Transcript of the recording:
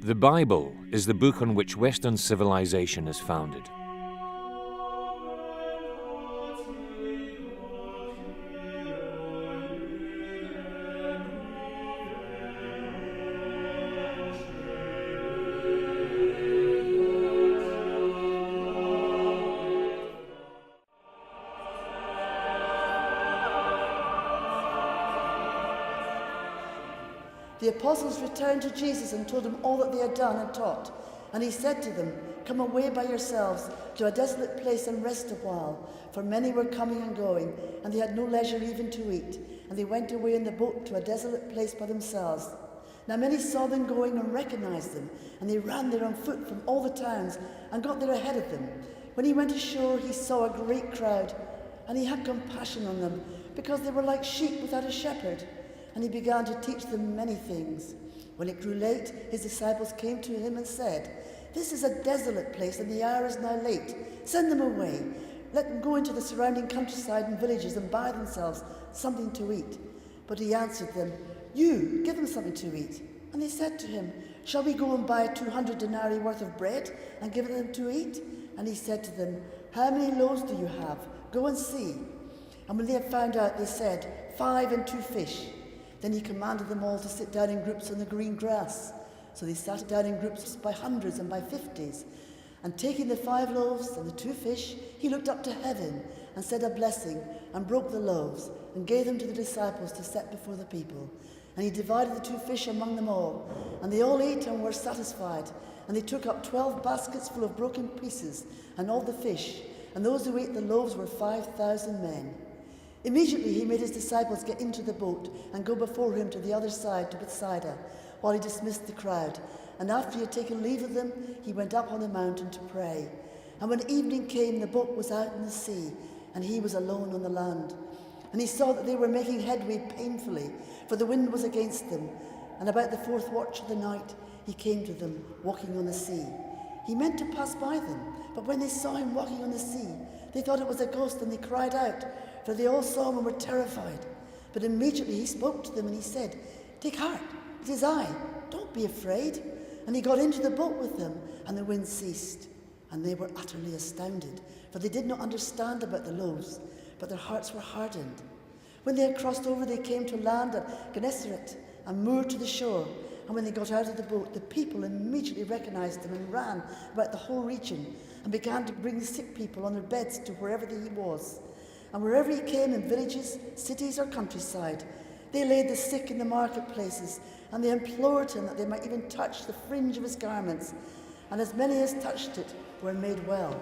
The Bible is the book on which Western civilization is founded. The apostles returned to Jesus and told him all that they had done and taught. And he said to them, "Come away by yourselves to a desolate place and rest a while, for many were coming and going, and they had no leisure even to eat. And they went away in the boat to a desolate place by themselves. Now many saw them going and recognized them, and they ran there on foot from all the towns and got there ahead of them. When he went ashore, he saw a great crowd, and he had compassion on them, because they were like sheep without a shepherd. And he began to teach them many things. When it grew late, his disciples came to him and said, 'This is a desolate place, and the hour is now late. Send them away. Let them go into the surrounding countryside and villages and buy themselves something to eat.' But he answered them, 'You, give them something to eat.' And they said to him, 'Shall we go and buy 200 denarii worth of bread and give them to eat?' And he said to them, 'How many loaves do you have? Go and see.' And when they had found out, they said, 5 and 2 fish. Then he commanded them all to sit down in groups on the green grass. So they sat down in groups by hundreds and by 50s. And taking the 5 loaves and the 2 fish, he looked up to heaven and said a blessing and broke the loaves and gave them to the disciples to set before the people. And he divided the 2 fish among them all. And they all ate and were satisfied. And they took up 12 baskets full of broken pieces and all the fish. And those who ate the loaves were 5,000 men. Immediately he made his disciples get into the boat and go before him to the other side, to Bethsaida, while he dismissed the crowd. And after he had taken leave of them, he went up on the mountain to pray. And when evening came, the boat was out in the sea, and he was alone on the land. And he saw that they were making headway painfully, for the wind was against them. And about the 4th watch of the night, he came to them, walking on the sea. He meant to pass by them, but when they saw him walking on the sea, they thought it was a ghost, and they cried out, for they all saw him and were terrified. But immediately he spoke to them, and he said, 'Take heart, it is I, don't be afraid.' And he got into the boat with them, and the wind ceased. And they were utterly astounded, for they did not understand about the loaves, but their hearts were hardened. When they had crossed over, they came to land at Gennesaret and moored to the shore. And when they got out of the boat, the people immediately recognized him and ran about the whole region and began to bring the sick people on their beds to wherever he was. And wherever he came, in villages, cities, or countryside, they laid the sick in the marketplaces, and they implored him that they might even touch the fringe of his garments. And as many as touched it were made well.